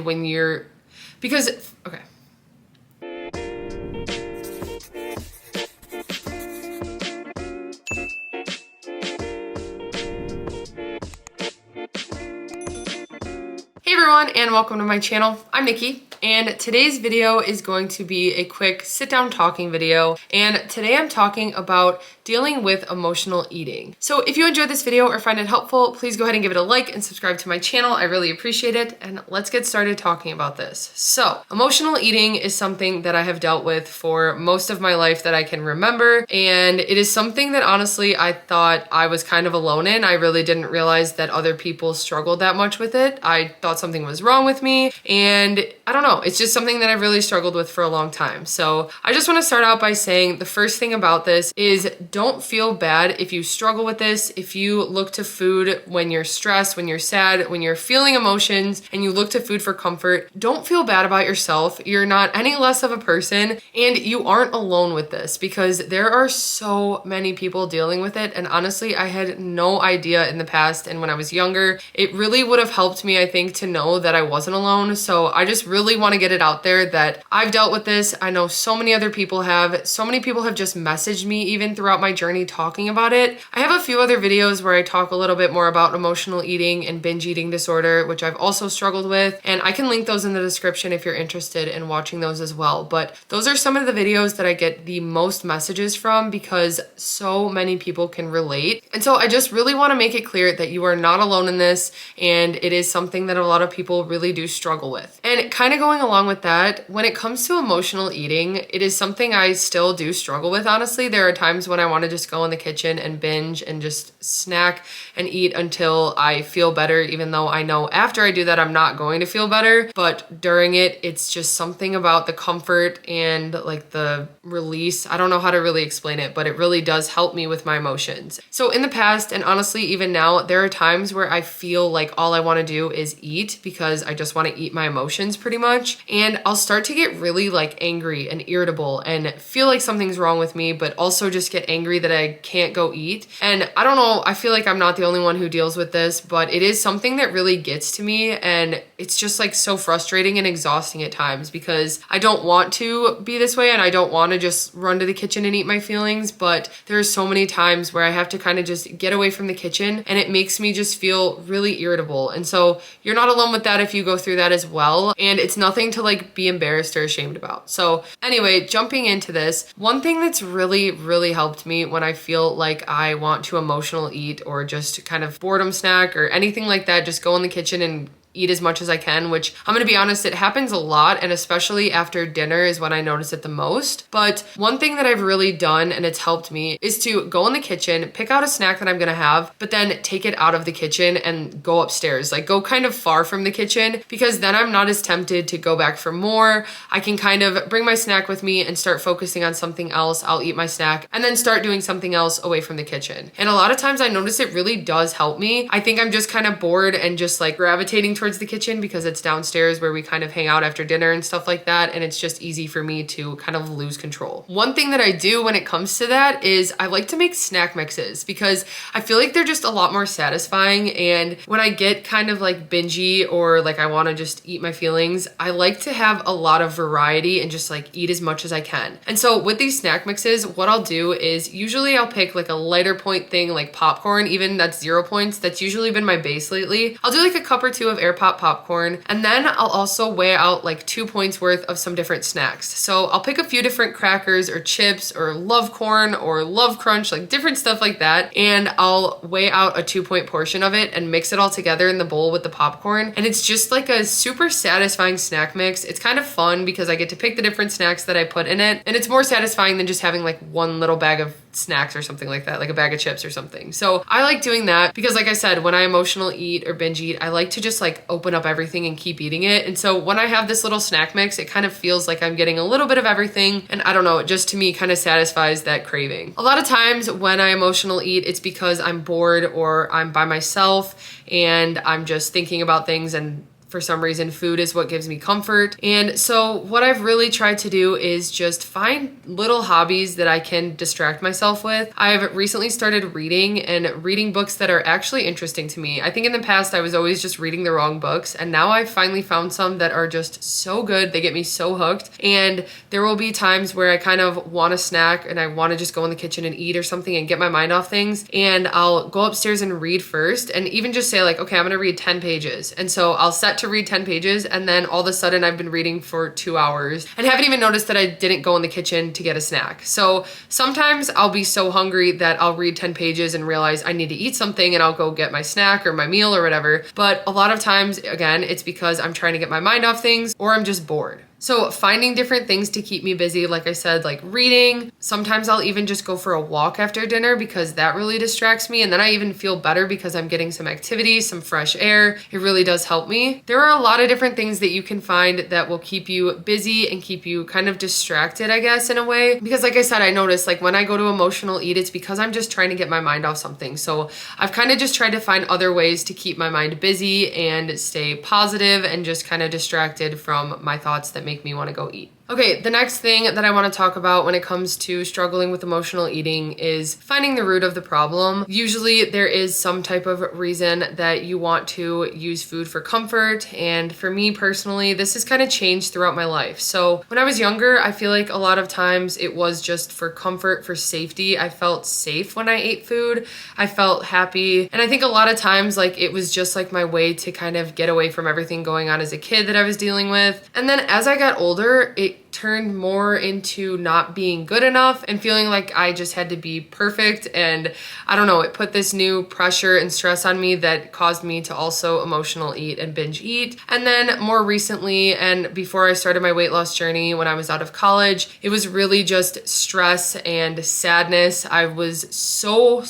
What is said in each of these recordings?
when you're, because, okay. Hey everyone, and welcome to my channel. I'm Nikki. And today's video is going to be a quick sit down talking video. And today I'm talking about dealing with emotional eating. So if you enjoyed this video or find it helpful, please go ahead and give it a like and subscribe to my channel. I really appreciate it. And let's get started talking about this. So emotional eating is something that I have dealt with for most of my life that I can remember. And it is something that honestly, I thought I was kind of alone in. I really didn't realize that other people struggled that much with it. I thought something was wrong with me. And I don't know, it's just something that I've really struggled with for a long time. So I just want to start out by saying the first thing about this is don't feel bad if you struggle with this. If you look to food when you're stressed, when you're sad, when you're feeling emotions, and you look to food for comfort, don't feel bad about yourself. You're not any less of a person, and you aren't alone with this because there are so many people dealing with it. And honestly, I had no idea in the past. And when I was younger, it really would have helped me, I think, to know that I wasn't alone. So I just really want to get it out there that I've dealt with this. I know so many other people have. So many people have just messaged me even throughout my journey talking about it. I have a few other videos where I talk a little bit more about emotional eating and binge eating disorder, which I've also struggled with. And I can link those in the description if you're interested in watching those as well. But those are some of the videos that I get the most messages from because so many people can relate. And so I just really want to make it clear that you are not alone in this. And it is something that a lot of people really do struggle with. And kind of going along with that, when it comes to emotional eating, it is something I still do struggle with, honestly. There are times when I want to just go in the kitchen and binge and just snack and eat until I feel better, even though I know after I do that, I'm not going to feel better. But during it, it's just something about the comfort and like the release. I don't know how to really explain it, but it really does help me with my emotions. So in the past, and honestly, even now, there are times where I feel like all I want to do is eat because I just want to eat my emotions pretty much. And I'll start to get really like angry and irritable and feel like something's wrong with me, but also just get angry that I can't go eat. And I don't know, I feel like I'm not the only one who deals with this, but it is something that really gets to me. And it's just like so frustrating and exhausting at times because I don't want to be this way and I don't want to just run to the kitchen and eat my feelings. But there's so many times where I have to kind of just get away from the kitchen and it makes me just feel really irritable. And so you're not alone with that if you go through that as well. And it's nothing to like be embarrassed or ashamed about. So anyway, jumping into this, one thing that's really helped me when I feel like I want to emotional eat or just kind of boredom snack or anything like that, just go in the kitchen and eat as much as I can, which I'm gonna be honest, it happens a lot, and especially after dinner is when I notice it the most. But one thing that I've really done, and it's helped me, is to go in the kitchen, pick out a snack that I'm gonna have, but then take it out of the kitchen and go upstairs, like go kind of far from the kitchen, because then I'm not as tempted to go back for more. I can kind of bring my snack with me and start focusing on something else. I'll eat my snack and then start doing something else away from the kitchen. And a lot of times I notice it really does help me. I think I'm just kind of bored and just like gravitating towards the kitchen because it's downstairs where we kind of hang out after dinner and stuff like that, and it's just easy for me to kind of lose control. One thing that I do when it comes to that is I like to make snack mixes because I feel like they're just a lot more satisfying. And when I get kind of like bingy or like I want to just eat my feelings, I like to have a lot of variety and just like eat as much as I can. And so with these snack mixes, what I'll do is usually I'll pick like a lighter point thing like popcorn, even that's 0 points. That's usually been my base lately. I'll do like a cup or two of air pop popcorn, and then I'll also weigh out like 2 points worth of some different snacks. So I'll pick a few different crackers or chips or love corn or love crunch, like different stuff like that, and I'll weigh out a 2-point portion of it and mix it all together in the bowl with the popcorn. And it's just like a super satisfying snack mix. It's kind of fun because I get to pick the different snacks that I put in it, and it's more satisfying than just having like one little bag of snacks or something like that, like a bag of chips or something. So I like doing that because like I said, when I emotional eat or binge eat, I like to just like open up everything and keep eating it. And so when I have this little snack mix, it kind of feels like I'm getting a little bit of everything. And I don't know, it just to me kind of satisfies that craving. A lot of times when I emotional eat, it's because I'm bored or I'm by myself and I'm just thinking about things and for some reason, food is what gives me comfort. And so what I've really tried to do is just find little hobbies that I can distract myself with. I've recently started reading and reading books that are actually interesting to me. I think in the past I was always just reading the wrong books, and now I've finally found some that are just so good. They get me so hooked. And there will be times where I kind of want a snack and I want to just go in the kitchen and eat or something and get my mind off things. And I'll go upstairs and read first, and even just say like, okay, I'm gonna read 10 pages. And so I'll set to read 10 pages, and then all of a sudden I've been reading for 2 hours and haven't even noticed that I didn't go in the kitchen to get a snack. So sometimes I'll be so hungry that I'll read 10 pages and realize I need to eat something, and I'll go get my snack or my meal or whatever. But a lot of times, again, it's because I'm trying to get my mind off things or I'm just bored. So finding different things to keep me busy, like I said, like reading. Sometimes I'll even just go for a walk after dinner because that really distracts me. And then I even feel better because I'm getting some activity, some fresh air. It really does help me. There are a lot of different things that you can find that will keep you busy and keep you kind of distracted, I guess, in a way. Because like I said, I noticed like when I go to emotional eat, it's because I'm just trying to get my mind off something. So I've kind of just tried to find other ways to keep my mind busy and stay positive and just kind of distracted from my thoughts that make me want to go eat. Okay, the next thing that I want to talk about when it comes to struggling with emotional eating is finding the root of the problem. Usually there is some type of reason that you want to use food for comfort, and for me personally, this has kind of changed throughout my life. So when I was younger, I feel like a lot of times it was just for comfort, for safety. I felt safe when I ate food. I felt happy, and I think a lot of times like it was just like my way to kind of get away from everything going on as a kid that I was dealing with. And then as I got older, it turned more into not being good enough and feeling like I just had to be perfect. And I don't know, it put this new pressure and stress on me that caused me to also emotional eat and binge eat. And then more recently, and before I started my weight loss journey when I was out of college, it was really just stress and sadness. I was so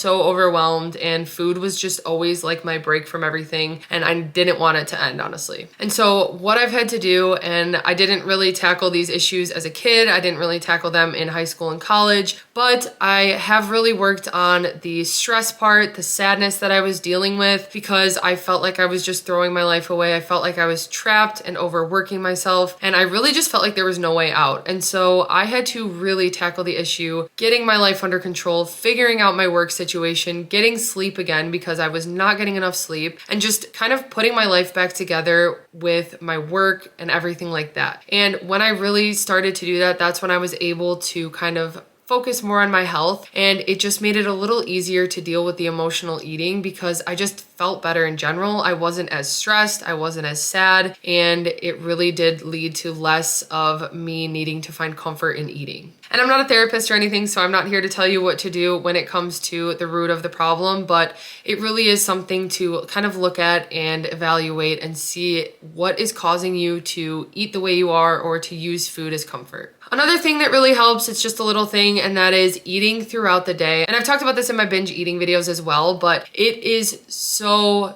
overwhelmed, and food was just always like my break from everything, and I didn't want it to end, honestly. And so what I've had to do, and I didn't really tackle these issues as a kid. I didn't really tackle them in high school and college, but I have really worked on the stress part, the sadness that I was dealing with, because I felt like I was just throwing my life away. I felt like I was trapped and overworking myself, and I really just felt like there was no way out. And so I had to really tackle the issue, getting my life under control, figuring out my work situation, getting sleep again because I was not getting enough sleep, and just kind of putting my life back together with my work and everything like that. And when I really started to do that, that's when I was able to kind of focus more on my health, and it just made it a little easier to deal with the emotional eating because I just felt better in general. I wasn't as stressed, I wasn't as sad, and it really did lead to less of me needing to find comfort in eating. And I'm not a therapist or anything, so I'm not here to tell you what to do when it comes to the root of the problem, but it really is something to kind of look at and evaluate and see what is causing you to eat the way you are or to use food as comfort. Another thing that really helps, it's just a little thing, and that is eating throughout the day. And I've talked about this in my binge eating videos as well, but it is so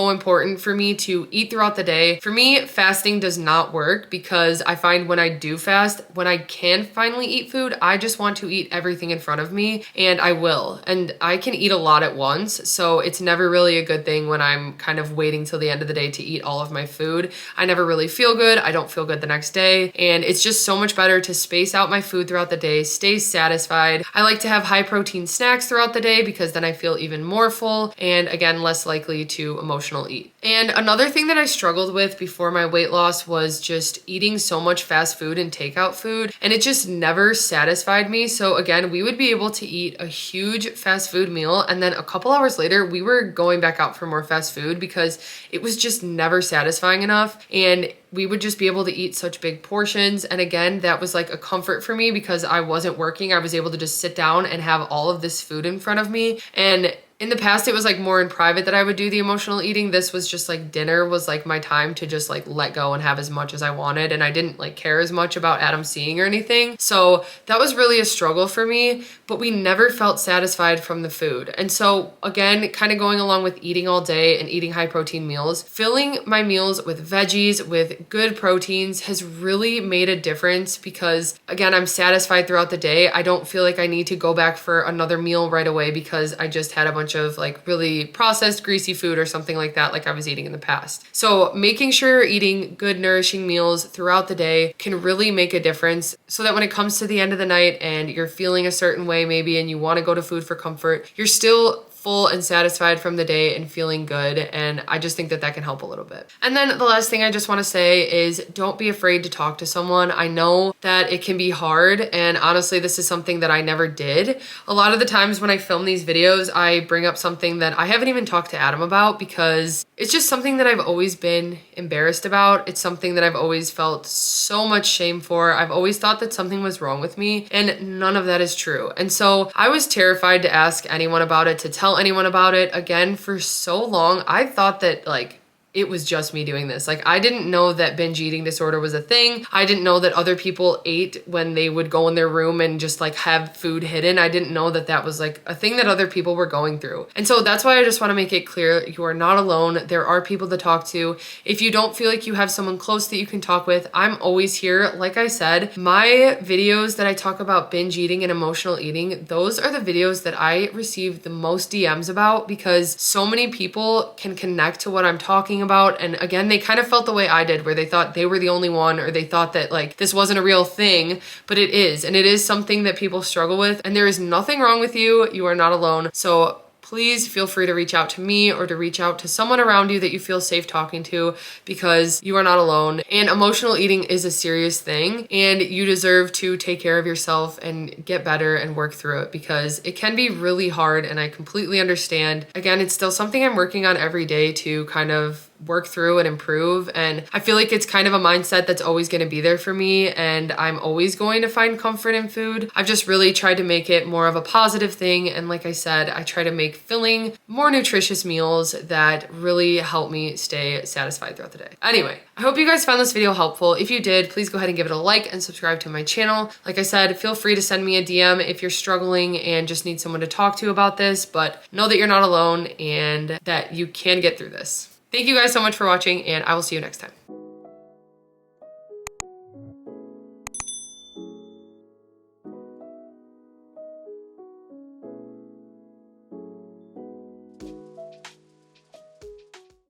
important for me to eat throughout the day. For me, fasting does not work because I find when I do fast, when I can finally eat food, I just want to eat everything in front of me, and I will. And I can eat a lot at once, so it's never really a good thing when I'm kind of waiting till the end of the day to eat all of my food. I never really feel good. I don't feel good the next day, and it's just so much better to space out my food throughout the day, stay satisfied. I like to have high protein snacks throughout the day because then I feel even more full and again, less likely to emotional eat. And another thing that I struggled with before my weight loss was just eating so much fast food and takeout food, and it just never satisfied me. So again, we would be able to eat a huge fast food meal, and then a couple hours later, we were going back out for more fast food because it was just never satisfying enough, and we would just be able to eat such big portions. And again, that was like a comfort for me because I wasn't working. I was able to just sit down and have all of this food in front of me. And in the past, it was like more in private that I would do the emotional eating. This was just like dinner was like my time to just like let go and have as much as I wanted. And I didn't like care as much about Adam seeing or anything. So that was really a struggle for me, but we never felt satisfied from the food. And so again, kind of going along with eating all day and eating high protein meals, filling my meals with veggies, with good proteins has really made a difference because again, I'm satisfied throughout the day. I don't feel like I need to go back for another meal right away because I just had a bunch much of like really processed, greasy food or something like that like I was eating in the past. So making sure you're eating good, nourishing meals throughout the day can really make a difference, so that when it comes to the end of the night and you're feeling a certain way maybe and you want to go to food for comfort, you're still full and satisfied from the day and feeling good. And I just think that that can help a little bit. And then the last thing I just want to say is don't be afraid to talk to someone. I know that it can be hard, and honestly, this is something that I never did. A lot of the times when I film these videos, I bring up something that I haven't even talked to Adam about because it's just something that I've always been embarrassed about. It's something that I've always felt so much shame for. I've always thought that something was wrong with me, and none of that is true. And so I was terrified to ask anyone about it, to tell anyone about it. Again, for so long, I thought that like it was just me doing this. Like, I didn't know that binge eating disorder was a thing. I didn't know that other people ate when they would go in their room and just like have food hidden. I didn't know that that was like a thing that other people were going through. And so that's why I just want to make it clear, you are not alone. There are people to talk to. If you don't feel like you have someone close that you can talk with, I'm always here. Like I said, my videos that I talk about binge eating and emotional eating, those are the videos that I receive the most DMs about, because so many people can connect to what I'm talking about. And again, they kind of felt the way I did, where they thought they were the only one, or they thought that like this wasn't a real thing, but it is. And it is something that people struggle with, and there is nothing wrong with you. You are not alone. So please feel free to reach out to me or to reach out to someone around you that you feel safe talking to, because you are not alone. And emotional eating is a serious thing, and you deserve to take care of yourself and get better and work through it, because it can be really hard, and I completely understand. Again, it's still something I'm working on every day to kind of work through and improve. And I feel like it's kind of a mindset that's always going to be there for me, and I'm always going to find comfort in food. I've just really tried to make it more of a positive thing. And like I said, I try to make filling, more nutritious meals that really help me stay satisfied throughout the day. Anyway, I hope you guys found this video helpful. If you did, please go ahead and give it a like and subscribe to my channel. Like I said, feel free to send me a DM if you're struggling and just need someone to talk to about this, but know that you're not alone and that you can get through this. Thank you guys so much for watching, and I will see you next time.